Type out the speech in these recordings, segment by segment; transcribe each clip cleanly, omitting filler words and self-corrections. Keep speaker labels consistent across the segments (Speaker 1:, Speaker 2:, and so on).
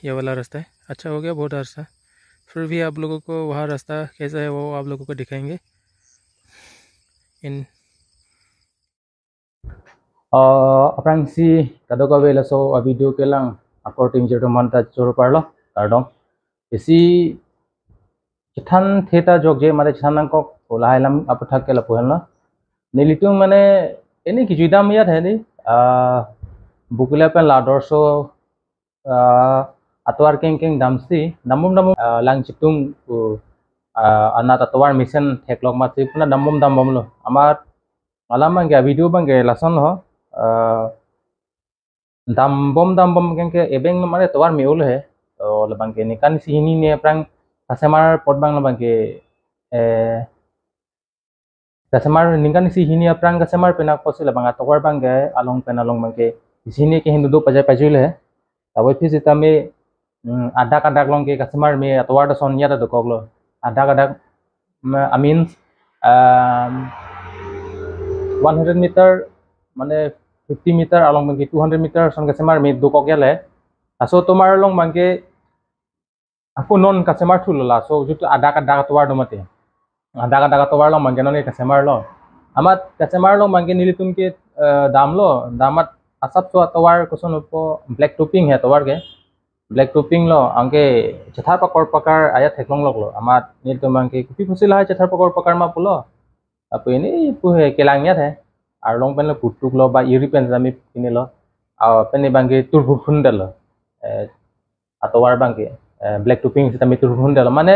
Speaker 1: ये वाला रास्ता है। अच्छा हो गया बहुत रास्ता, फिर भी आप लोगों को वहाँ रास्ता कैसा है वो आप लोगों को दिखाएंगे इन
Speaker 2: Aprang si kado ka bela so a video ke lang according to monta churu parlo tardom isi chithan theta jog je mare chithan ko ulailam apathak ke la puhelna nilitung mane eni ki jidam ya thani bukula pen la dorso atwar king damsi namum lang chitung anat atwar mission theklok ma puna namum lo amar alamang ga video bang ge lason ho dam bom ke ebeng mare towar meul he to labang ke nikan sini ne prang kasemar pot bang labang ke kasemar nikan sini prang kasemar penak posi labang towar bang ge along penalong bang ke sini ke hindu do pajai he tabai phis itame adak long ke kasemar me towar da son nya da koklo adak I mean 100 meter মানে 50 meter along bangke 200 meter son kasemar me do kokele aso tomar long bangke aku non kasemar thulola so jutu ada towar do mate ada towar long bangke non kasemar lo amat kasemar long bangke nilitum ke dam lo damat asap so towar koson upo black topping he towar ke black topping lo angke chethar pakar aya theklong lo amat nilitum bangke kupi fusila chethar pakar ma pulo apo ini puhe kelangnya the আর লং পেন পুটুক লো বা ইউরি pen আমি কিনে লো পেনে বাঙ্গে তুরভু ফুন্ডালো আতোয়ার বাঙ্গে ব্ল্যাক টুপিং আমি তুরভু ফুন্ডালো মানে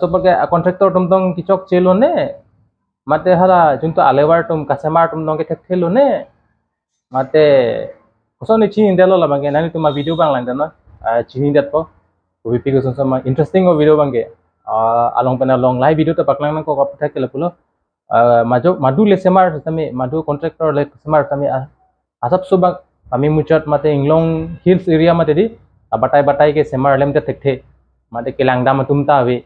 Speaker 2: সবকে কন্ট্রাক্টর টুমদং কিচক চেলো নে মাতে হারা জুনতো আলেবার টুম কাসেমার টুমদং কে থেলো নে মাতে কসনি চিনি দেলো লা বাঙ্গে নানি তোমা ভিডিও বাংলাং দেন চিনি দেত ওবিপি কসন সমা ইন্টারেস্টিং ও ভিডিও বাঙ্গে আলং পেনা লং লাইভ ভিডিও তো পাকলাং না কো কপথা কেলে পুলো madu le semar tami madu contractor le semar tami asap subak kami mucat mate inglong hills area mate di batai ke semar lem te thekhe mate kelang dam tumta ave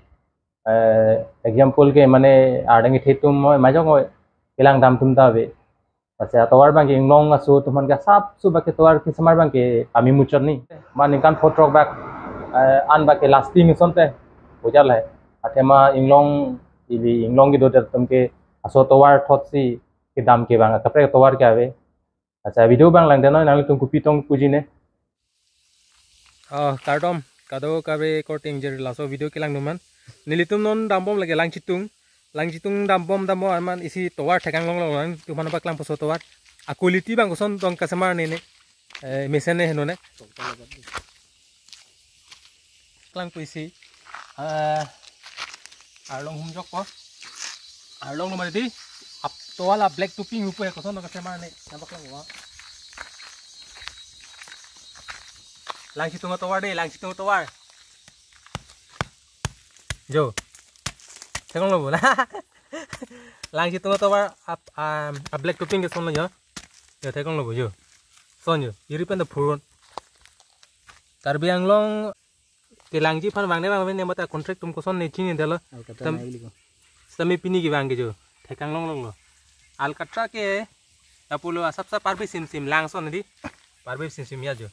Speaker 2: example ke mane adangi thetum majong kelang dam tumta ave ase atawar bang inglong asu tuman ga sap subak ke tawar ke semar bang ke kami mucat ni man kan photo bak an ba ke lasting sonte bujal hai athema inglong ki do tumke aso towar thotsi ke dam ke bang kapre towar ke ave acha video bang lang deno nang tum kupi tong pujine
Speaker 1: kartom kado kabe korting jer laso video ke lang numan nilitum non dambom lage lang citung dambom aman isi towar thekang long tuman pak lang poso towar akuliti bang koson tong kasemar ne mesene henone lang puisi arlong humjok po arlong nomor di up toala black topping upo ya koson ka semar ne nampak lang wa lang citung towar jo tengok lo bola lang citung towar up black topping ke son lo yo tengok lo jo son yo iri pen the puron tarbiang long ke langji fan bang ne mata contract tum koson ne chini delo Sami pini ki bang jo thekang long lo alcatra ke apulo asap sa parbe sim lang son di parbe sim ya jo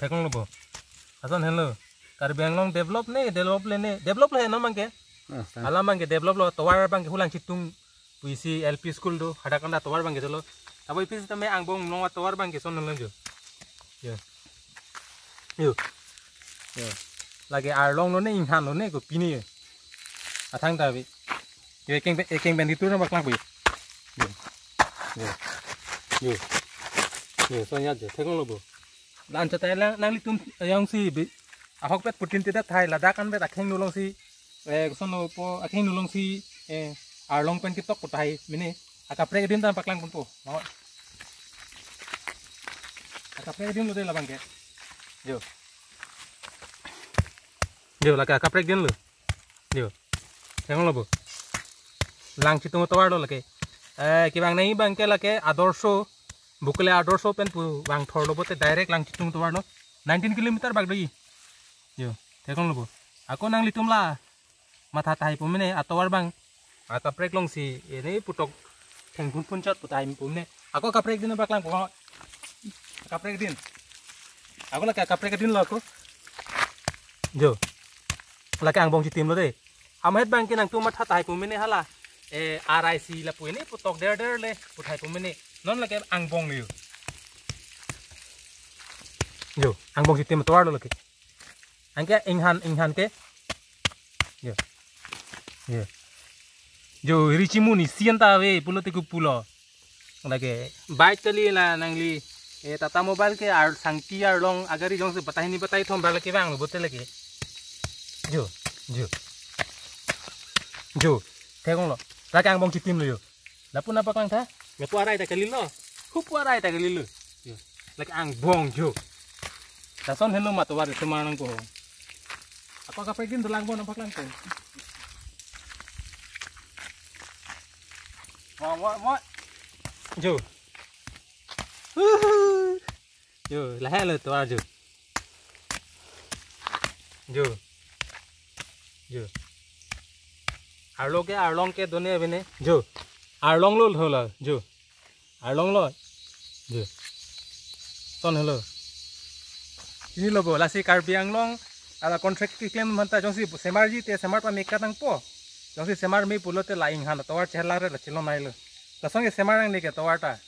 Speaker 1: thekang lo bo ason hello kar bang long develop le no mangke alam bang develop lo towar bang hulang citung puisi LP school do hadakanda towar bang jolo abo ipis tame angbong long towar bang son lo jo yo lagi arlong lo ne inghan lo ne ko pini athang ta bi ekeng ben itu na baklang bi yo sonya je thekong lo bo lan cha tai lang li tum yang si bi ahok pet putin te da thai lada kan bet akheng no long si son no po akheng no long si arlong pen ki tok ko tai mine akapre din tan baklang pun po no akapre din lo de labang ke yo laka kaprek din lo yo tengok lo bo lang citung towar lo lake ki bang nei bang ke lake adorsho bukle adorsho pen pu bang thor lo bote direct lang citung towar no 19 kilometer bag doi yo tengok lo bo ako nang litum la matha tai pu mene atowar bang kaprek long si ini putok thengpun punchat putai pu mene ako kaprek din baklang po kaprek din Aku nak kapre kadin lo aku. Jo. Laki ang bong citim lo deh. Amhet bangkin ang tumat hatai pumene hala. RIC la pu ini putok der le putai pumene. Non laki ang bong liu. Jo, ang bong citim tuar lo laki. Angke inghan ke. Jo. Jo. Jo richimu ni sienta we pulo te ku pulo. Lagi bike tali la nangli Tata Mobile ke ar sangti ar long agari jong se batai ni batai thom bala ke bang bote lagi. Jo. Thekong lo. Ra kang bong chitim lo yo. Lapun apa kang tha? Me pu arai ta kalilo. Khup arai ta kalilo. Yo. Lagi ang bong jo. Ta son hello ma to war semanang ko. Apa ka pegin dalang bon apa lang ko. Mo. Jo. Jo, lah lo tu aja. Jo. Arlong ke dunia bine. Jo. Arlong lo hola. Jo. Arlong lo. Jo. Son hello. Ini lo bola si Karbi Anglong. Ada kontrak claim manta jong si semar ji te semar pa meka tang po. Jong si semar me pulo te laing han to war chela re la chilo nai lo. La song semar ang ni ke to war ta.